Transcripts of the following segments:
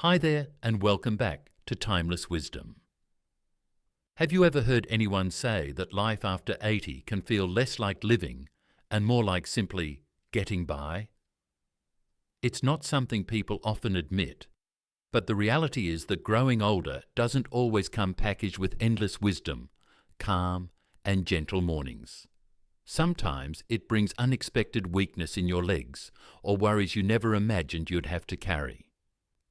Hi there, and welcome back to Timeless Wisdom. Have you ever heard anyone say that life after 80 can feel less like living and more like simply getting by? It's not something people often admit, but the reality is that growing older doesn't always come packaged with endless wisdom, calm, and gentle mornings. Sometimes it brings unexpected weakness in your legs or worries you never imagined you'd have to carry.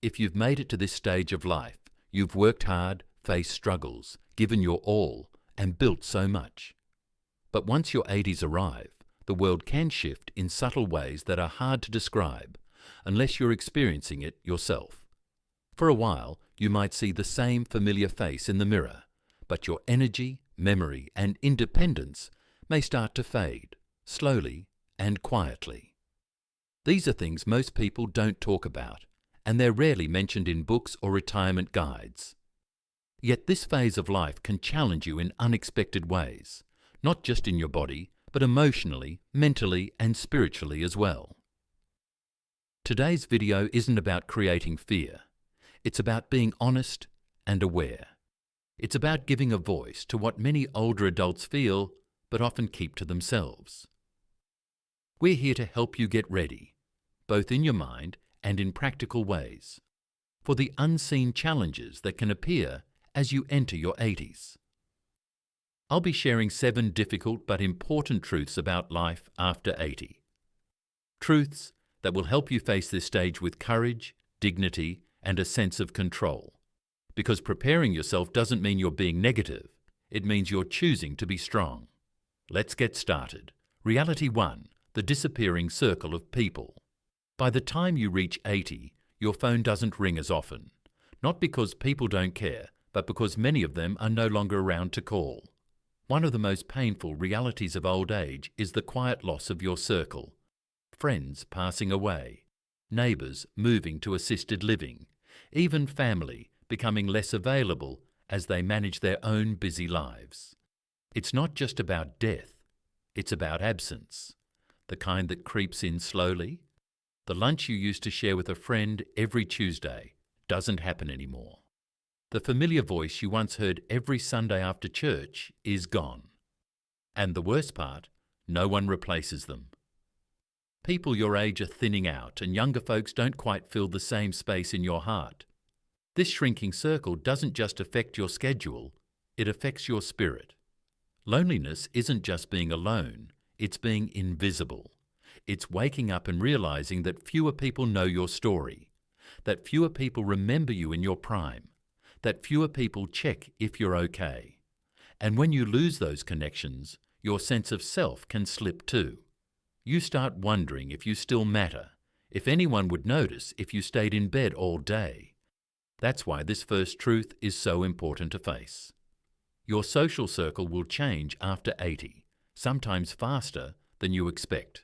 If you've made it to this stage of life, you've worked hard, faced struggles, given your all, and built so much. But once your 80s arrive, the world can shift in subtle ways that are hard to describe unless you're experiencing it yourself. For a while, you might see the same familiar face in the mirror, but your energy, memory, and independence may start to fade, slowly and quietly. These are things most people don't talk about, and they're rarely mentioned in books or retirement guides. Yet this phase of life can challenge you in unexpected ways, not just in your body, but emotionally, mentally, and spiritually as well. Today's video isn't about creating fear. It's about being honest and aware. It's about giving a voice to what many older adults feel, but often keep to themselves. We're here to help you get ready, both in your mind and in practical ways, for the unseen challenges that can appear as you enter your 80s. I'll be sharing 7 difficult but important truths about life after 80. Truths that will help you face this stage with courage, dignity, and a sense of control. Because preparing yourself doesn't mean you're being negative, it means you're choosing to be strong. Let's get started. Reality 1: the disappearing circle of people. By the time you reach 80, your phone doesn't ring as often. Not because people don't care, but because many of them are no longer around to call. One of the most painful realities of old age is the quiet loss of your circle. Friends passing away, neighbours moving to assisted living, even family becoming less available as they manage their own busy lives. It's not just about death, it's about absence, the kind that creeps in slowly. The lunch you used to share with a friend every Tuesday doesn't happen anymore. The familiar voice you once heard every Sunday after church is gone. And the worst part, no one replaces them. People your age are thinning out, and younger folks don't quite fill the same space in your heart. This shrinking circle doesn't just affect your schedule, it affects your spirit. Loneliness isn't just being alone, it's being invisible. It's waking up and realizing that fewer people know your story, that fewer people remember you in your prime, that fewer people check if you're okay. And when you lose those connections, your sense of self can slip too. You start wondering if you still matter, if anyone would notice if you stayed in bed all day. That's why this first truth is so important to face. Your social circle will change after 80, sometimes faster than you expect.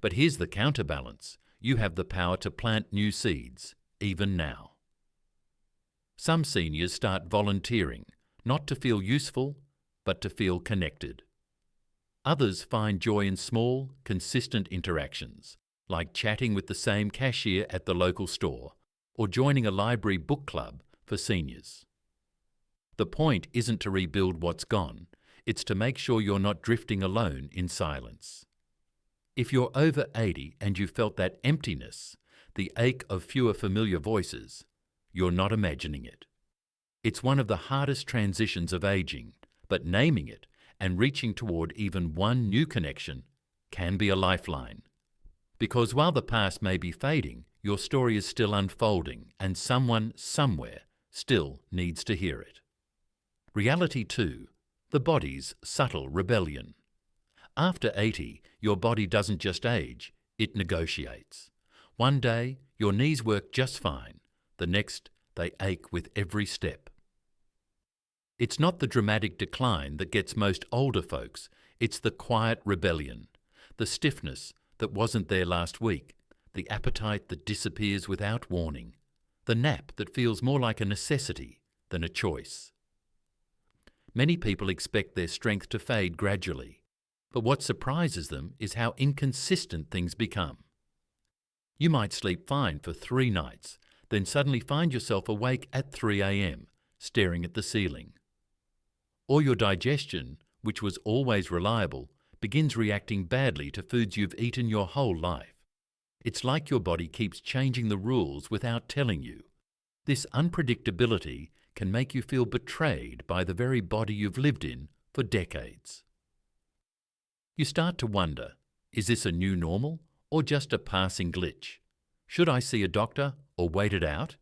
But here's the counterbalance. You have the power to plant new seeds, even now. Some seniors start volunteering, not to feel useful, but to feel connected. Others find joy in small, consistent interactions, like chatting with the same cashier at the local store, or joining a library book club for seniors. The point isn't to rebuild what's gone, it's to make sure you're not drifting alone in silence. If you're over 80 and you felt that emptiness, the ache of fewer familiar voices, you're not imagining it. It's one of the hardest transitions of aging, but naming it and reaching toward even one new connection can be a lifeline. Because while the past may be fading, your story is still unfolding, and someone, somewhere, still needs to hear it. Reality 2: the body's subtle rebellion. After 80, your body doesn't just age, it negotiates. One day, your knees work just fine. The next, they ache with every step. It's not the dramatic decline that gets most older folks, it's the quiet rebellion, the stiffness that wasn't there last week, the appetite that disappears without warning, the nap that feels more like a necessity than a choice. Many people expect their strength to fade gradually, but what surprises them is how inconsistent things become. You might sleep fine for 3 nights, then suddenly find yourself awake at 3 a.m., staring at the ceiling. Or your digestion, which was always reliable, begins reacting badly to foods you've eaten your whole life. It's like your body keeps changing the rules without telling you. This unpredictability can make you feel betrayed by the very body you've lived in for decades. You start to wonder, is this a new normal or just a passing glitch? Should I see a doctor or wait it out?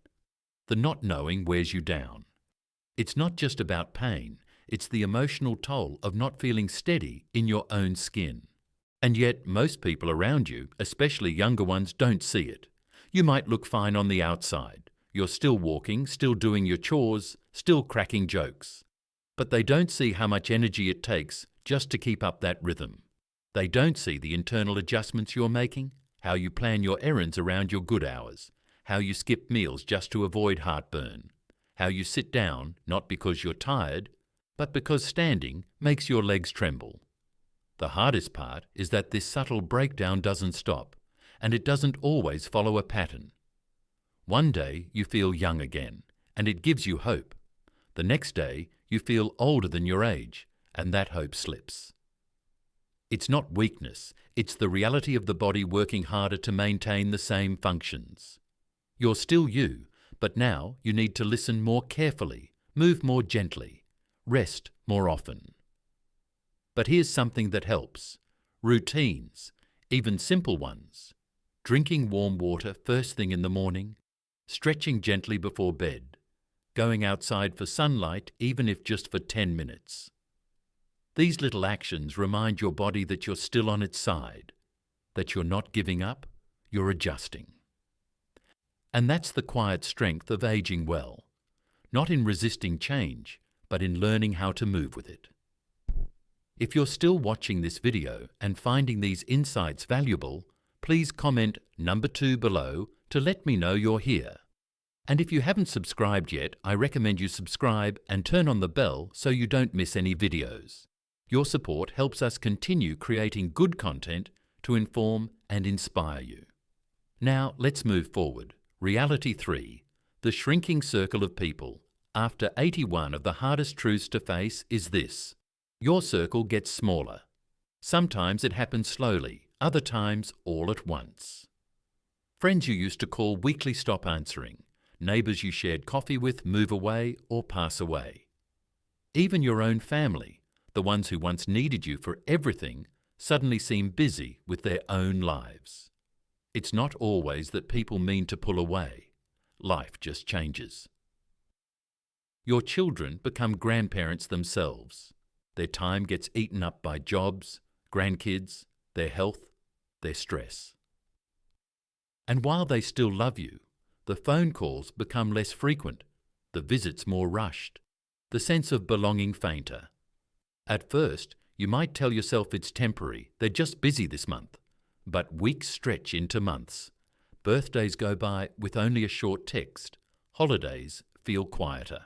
The not knowing wears you down. It's not just about pain, it's the emotional toll of not feeling steady in your own skin. And yet most people around you, especially younger ones, don't see it. You might look fine on the outside. You're still walking, still doing your chores, still cracking jokes. But they don't see how much energy it takes just to keep up that rhythm. They don't see the internal adjustments you're making, how you plan your errands around your good hours, how you skip meals just to avoid heartburn, how you sit down not because you're tired, but because standing makes your legs tremble. The hardest part is that this subtle breakdown doesn't stop, and it doesn't always follow a pattern. One day you feel young again, and it gives you hope. The next day you feel older than your age, and that hope slips. It's not weakness, it's the reality of the body working harder to maintain the same functions. You're still you, but now you need to listen more carefully, move more gently, rest more often. But here's something that helps. Routines, even simple ones. Drinking warm water first thing in the morning, stretching gently before bed, going outside for sunlight even if just for 10 minutes. These little actions remind your body that you're still on its side, that you're not giving up, you're adjusting. And that's the quiet strength of aging well, not in resisting change, but in learning how to move with it. If you're still watching this video and finding these insights valuable, please comment number 2 below to let me know you're here. And if you haven't subscribed yet, I recommend you subscribe and turn on the bell so you don't miss any videos. Your support helps us continue creating good content to inform and inspire you. Now let's move forward. Reality 3. The shrinking circle of people. After 81 of the hardest truths to face is this. Your circle gets smaller. Sometimes it happens slowly, other times all at once. Friends you used to call weekly stop answering. Neighbours you shared coffee with move away or pass away. Even your own family, the ones who once needed you for everything, suddenly seem busy with their own lives. It's not always that people mean to pull away. Life just changes. Your children become grandparents themselves. Their time gets eaten up by jobs, grandkids, their health, their stress. And while they still love you, the phone calls become less frequent, the visits more rushed, the sense of belonging fainter. At first, you might tell yourself it's temporary, they're just busy this month. But weeks stretch into months. Birthdays go by with only a short text. Holidays feel quieter.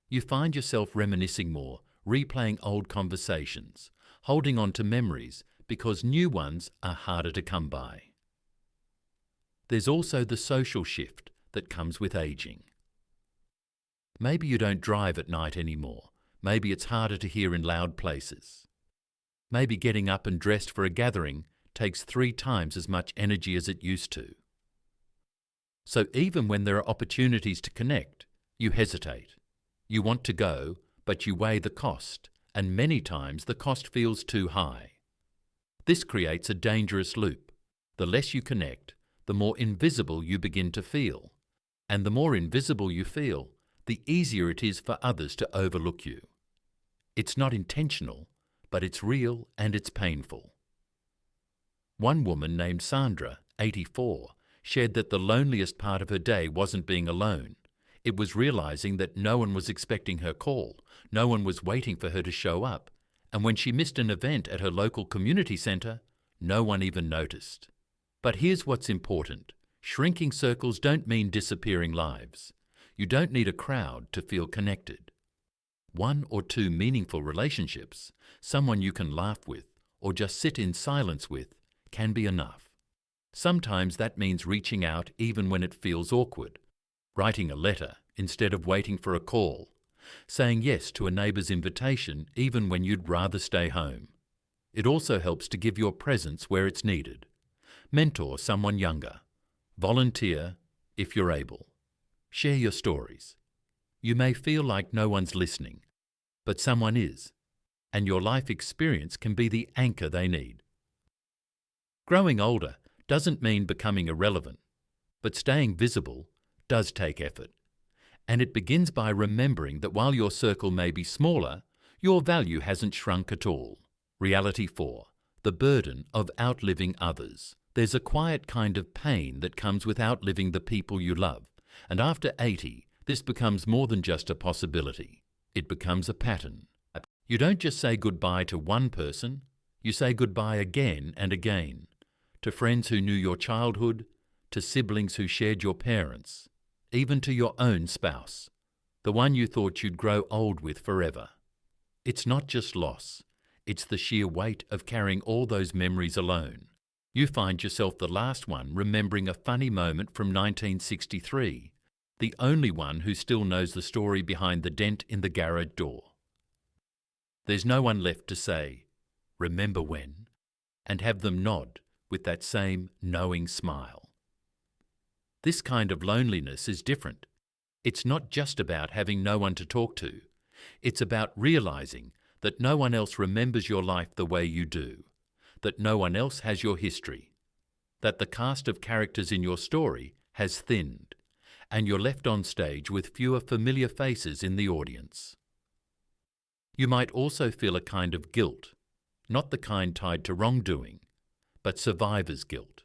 You find yourself reminiscing more, replaying old conversations, holding on to memories because new ones are harder to come by. There's also the social shift that comes with aging. Maybe you don't drive at night anymore. Maybe it's harder to hear in loud places. Maybe getting up and dressed for a gathering takes 3 times as much energy as it used to. So even when there are opportunities to connect, you hesitate. You want to go, but you weigh the cost, and many times the cost feels too high. This creates a dangerous loop. The less you connect, the more invisible you begin to feel. And the more invisible you feel, the easier it is for others to overlook you. It's not intentional, but it's real and it's painful. One woman named Sandra, 84, shared that the loneliest part of her day wasn't being alone. It was realizing that no one was expecting her call, no one was waiting for her to show up, and when she missed an event at her local community centre, no one even noticed. But here's what's important. Shrinking circles don't mean disappearing lives. You don't need a crowd to feel connected. 1 or 2 meaningful relationships, someone you can laugh with or just sit in silence with, can be enough. Sometimes that means reaching out even when it feels awkward, writing a letter instead of waiting for a call, saying yes to a neighbour's invitation even when you'd rather stay home. It also helps to give your presence where it's needed. Mentor someone younger. Volunteer if you're able. Share your stories. You may feel like no one's listening, but someone is, and your life experience can be the anchor they need. Growing older doesn't mean becoming irrelevant, but staying visible does take effort. And it begins by remembering that while your circle may be smaller, your value hasn't shrunk at all. Reality 4. The burden of outliving others. There's a quiet kind of pain that comes with outliving the people you love, and after 80, this becomes more than just a possibility. It becomes a pattern. You don't just say goodbye to one person, you say goodbye again and again. To friends who knew your childhood, to siblings who shared your parents, even to your own spouse, the one you thought you'd grow old with forever. It's not just loss, it's the sheer weight of carrying all those memories alone. You find yourself the last one remembering a funny moment from 1963, the only one who still knows the story behind the dent in the garage door. There's no one left to say, "Remember when?" and have them nod with that same knowing smile. This kind of loneliness is different. It's not just about having no one to talk to. It's about realizing that no one else remembers your life the way you do, that no one else has your history, that the cast of characters in your story has thinned, and you're left on stage with fewer familiar faces in the audience. You might also feel a kind of guilt, not the kind tied to wrongdoing, but survivor's guilt.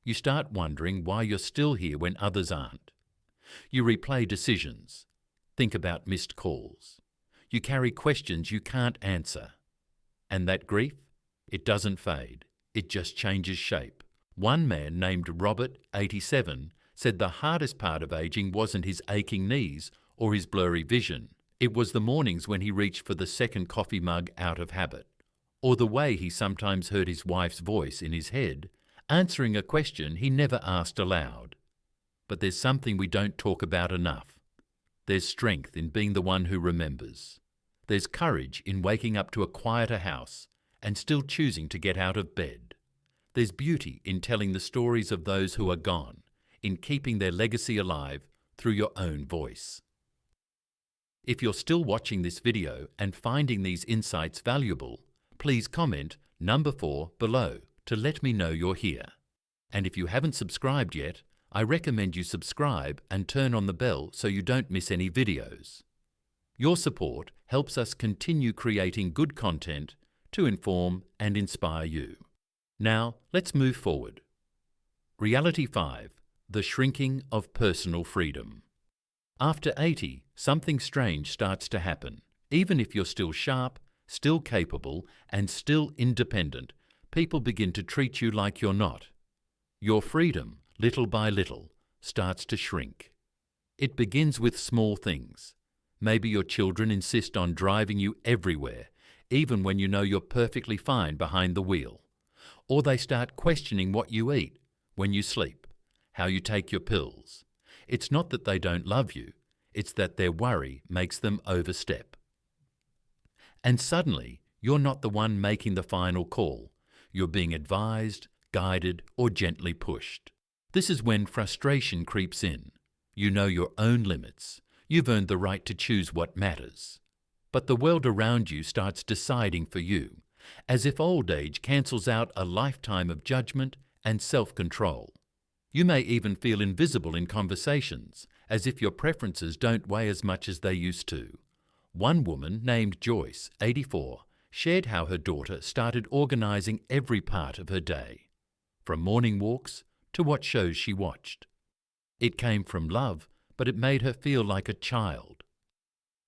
You start wondering why you're still here when others aren't. You replay decisions, think about missed calls. You carry questions you can't answer. And that grief? It doesn't fade, it just changes shape. One man named Robert, 87, said the hardest part of aging wasn't his aching knees or his blurry vision. It was the mornings when he reached for the second coffee mug out of habit, or the way he sometimes heard his wife's voice in his head, answering a question he never asked aloud. But there's something we don't talk about enough. There's strength in being the one who remembers. There's courage in waking up to a quieter house and still choosing to get out of bed. There's beauty in telling the stories of those who are gone, in keeping their legacy alive through your own voice. If you're still watching this video and finding these insights valuable, please comment number 4 below to let me know you're here. And if you haven't subscribed yet, I recommend you subscribe and turn on the bell so you don't miss any videos. Your support helps us continue creating good content to inform and inspire you. Now, let's move forward. Reality 5. The shrinking of personal freedom. After 80, something strange starts to happen. Even if you're still sharp, still capable, and still independent, people begin to treat you like you're not. Your freedom, little by little, starts to shrink. It begins with small things. Maybe your children insist on driving you everywhere, even when you know you're perfectly fine behind the wheel. Or they start questioning what you eat, when you sleep, how you take your pills. It's not that they don't love you, it's that their worry makes them overstep. And suddenly, you're not the one making the final call. You're being advised, guided, or gently pushed. This is when frustration creeps in. You know your own limits. You've earned the right to choose what matters. But the world around you starts deciding for you, as if old age cancels out a lifetime of judgment and self-control. You may even feel invisible in conversations, as if your preferences don't weigh as much as they used to. One woman named Joyce, 84, shared how her daughter started organising every part of her day, from morning walks to what shows she watched. It came from love, but it made her feel like a child.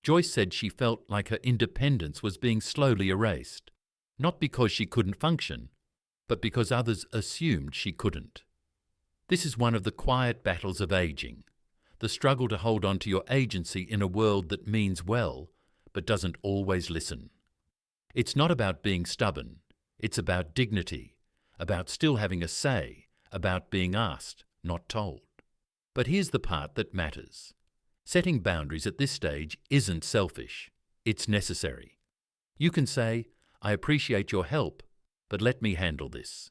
Joyce said she felt like her independence was being slowly erased, not because she couldn't function, but because others assumed she couldn't. This is one of the quiet battles of aging, the struggle to hold on to your agency in a world that means well, but doesn't always listen. It's not about being stubborn, it's about dignity, about still having a say, about being asked, not told. But here's the part that matters. Setting boundaries at this stage isn't selfish. It's necessary. You can say, "I appreciate your help, but let me handle this."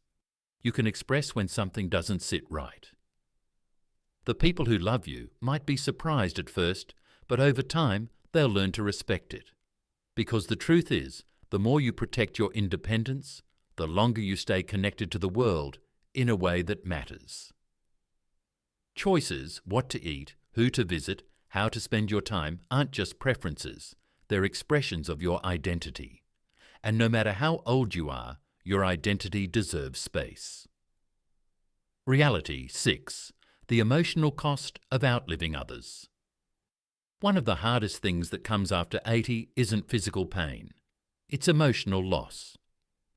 You can express when something doesn't sit right. The people who love you might be surprised at first, but over time they'll learn to respect it. Because the truth is, the more you protect your independence, the longer you stay connected to the world in a way that matters. Choices, what to eat, who to visit, how to spend your time, aren't just preferences. They're expressions of your identity. And no matter how old you are, your identity deserves space. Reality 6. The emotional cost of outliving others. One of the hardest things that comes after 80 isn't physical pain. It's emotional loss.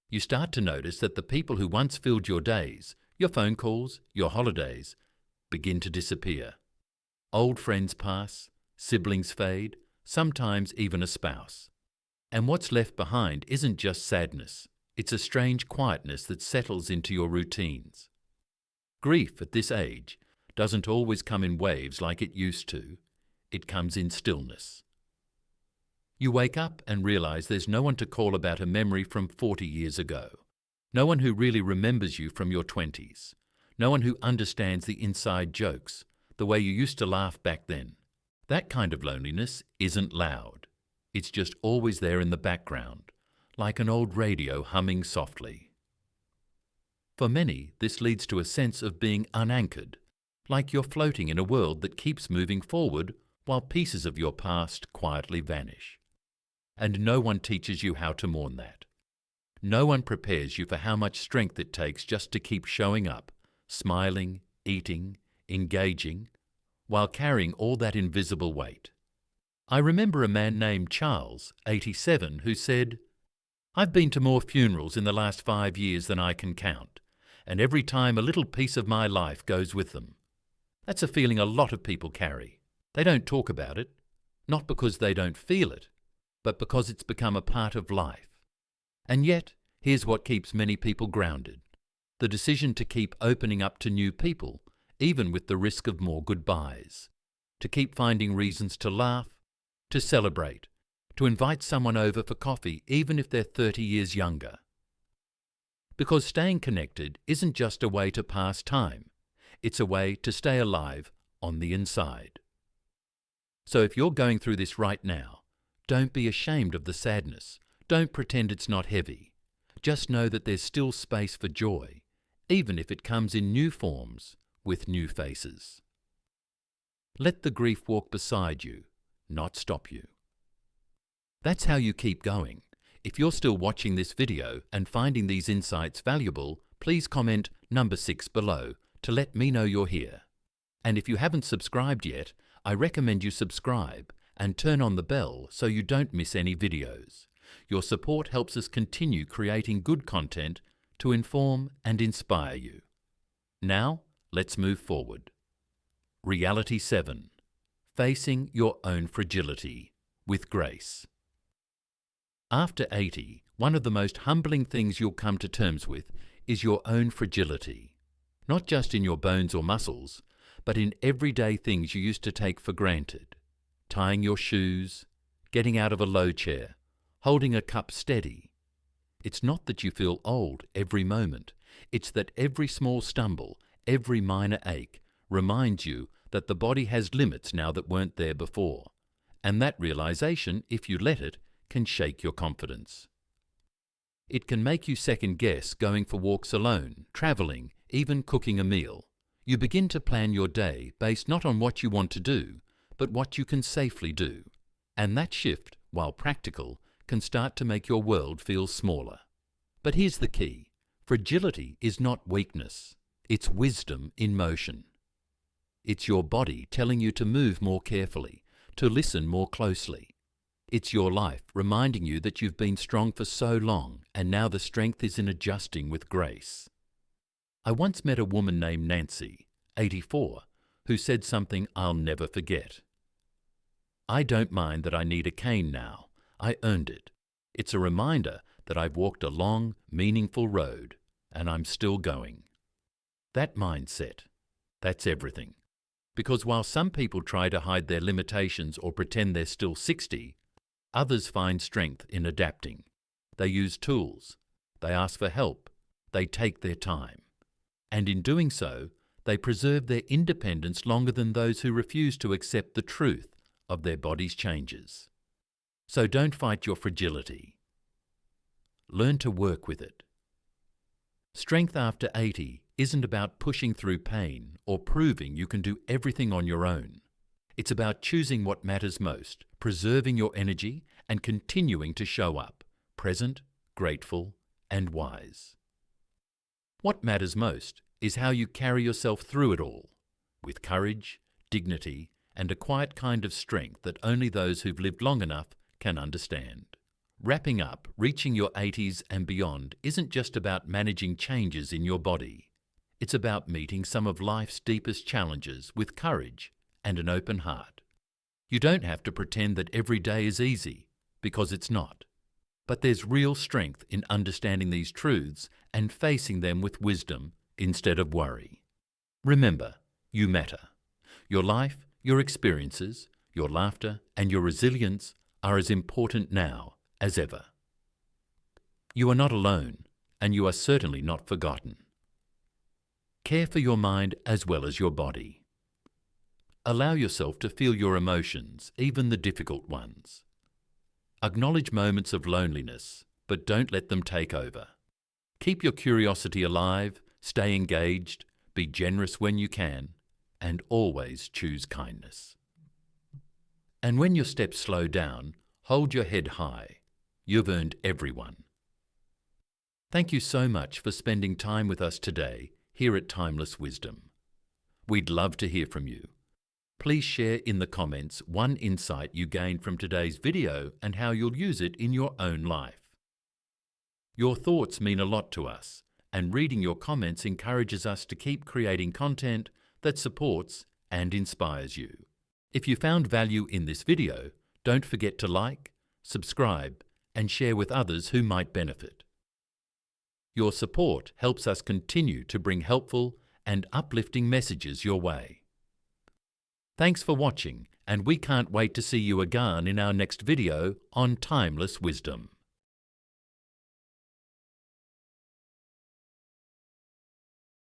You start to notice that the people who once filled your days, your phone calls, your holidays, begin to disappear. Old friends pass, siblings fade, sometimes even a spouse. And what's left behind isn't just sadness. It's a strange quietness that settles into your routines. Grief at this age doesn't always come in waves like it used to. It comes in stillness. You wake up and realize there's no one to call about a memory from 40 years ago. No one who really remembers you from your 20s. No one who understands the inside jokes, the way you used to laugh back then. That kind of loneliness isn't loud. It's just always there in the background, like an old radio humming softly. For many, this leads to a sense of being unanchored, like you're floating in a world that keeps moving forward while pieces of your past quietly vanish. And no one teaches you how to mourn that. No one prepares you for how much strength it takes just to keep showing up, smiling, eating, engaging, while carrying all that invisible weight. I remember a man named Charles, 87, who said, "I've been to more funerals in the last 5 years than I can count, and every time a little piece of my life goes with them." That's a feeling a lot of people carry. They don't talk about it, not because they don't feel it, but because it's become a part of life. And yet, here's what keeps many people grounded: the decision to keep opening up to new people, even with the risk of more goodbyes, to keep finding reasons to laugh, to celebrate, to invite someone over for coffee even if they're 30 years younger. Because staying connected isn't just a way to pass time, it's a way to stay alive on the inside. So if you're going through this right now, don't be ashamed of the sadness. Don't pretend it's not heavy. Just know that there's still space for joy, even if it comes in new forms with new faces. Let the grief walk beside you, not stop you. That's how you keep going. If you're still watching this video and finding these insights valuable, please comment number 6 below to let me know you're here. And if you haven't subscribed yet, I recommend you subscribe and turn on the bell so you don't miss any videos. Your support helps us continue creating good content to inform and inspire you. Now, let's move forward. Reality 7. Facing your own fragility with grace. After 80, one of the most humbling things you'll come to terms with is your own fragility. Not just in your bones or muscles, but in everyday things you used to take for granted. Tying your shoes, getting out of a low chair, holding a cup steady. It's not that you feel old every moment. It's that every small stumble, every minor ache, reminds you that the body has limits now that weren't there before. And that realization, if you let it, can shake your confidence. It can make you second-guess going for walks alone, traveling, even cooking a meal. You begin to plan your day based not on what you want to do, but what you can safely do. And that shift, while practical, can start to make your world feel smaller. But here's the key. Fragility is not weakness. It's wisdom in motion. It's your body telling you to move more carefully, to listen more closely. It's your life reminding you that you've been strong for so long, and now the strength is in adjusting with grace. I once met a woman named Nancy, 84, who said something I'll never forget. "I don't mind that I need a cane now. I earned it. It's a reminder that I've walked a long, meaningful road, and I'm still going." That mindset, that's everything. Because while some people try to hide their limitations or pretend they're still 60, others find strength in adapting. They use tools, they ask for help, they take their time. And in doing so, they preserve their independence longer than those who refuse to accept the truth of their body's changes. So don't fight your fragility. Learn to work with it. Strength after 80 isn't about pushing through pain or proving you can do everything on your own. It's about choosing what matters most, preserving your energy, and continuing to show up, present, grateful, and wise. What matters most is how you carry yourself through it all, with courage, dignity, and a quiet kind of strength that only those who've lived long enough can understand. Wrapping up, reaching your 80s and beyond isn't just about managing changes in your body. It's about meeting some of life's deepest challenges with courage and an open heart. You don't have to pretend that every day is easy, because it's not. But there's real strength in understanding these truths and facing them with wisdom instead of worry. Remember, you matter. Your life, your experiences, your laughter, and your resilience are as important now as ever. You are not alone, and you are certainly not forgotten. Care for your mind as well as your body. Allow yourself to feel your emotions, even the difficult ones. Acknowledge moments of loneliness, but don't let them take over. Keep your curiosity alive, stay engaged, be generous when you can, and always choose kindness. And when your steps slow down, hold your head high. You've earned every one. Thank you so much for spending time with us today here at Timeless Wisdom. We'd love to hear from you. Please share in the comments one insight you gained from today's video and how you'll use it in your own life. Your thoughts mean a lot to us, and reading your comments encourages us to keep creating content that supports and inspires you. If you found value in this video, don't forget to like, subscribe, and share with others who might benefit. Your support helps us continue to bring helpful and uplifting messages your way. Thanks for watching, and we can't wait to see you again in our next video on Timeless Wisdom.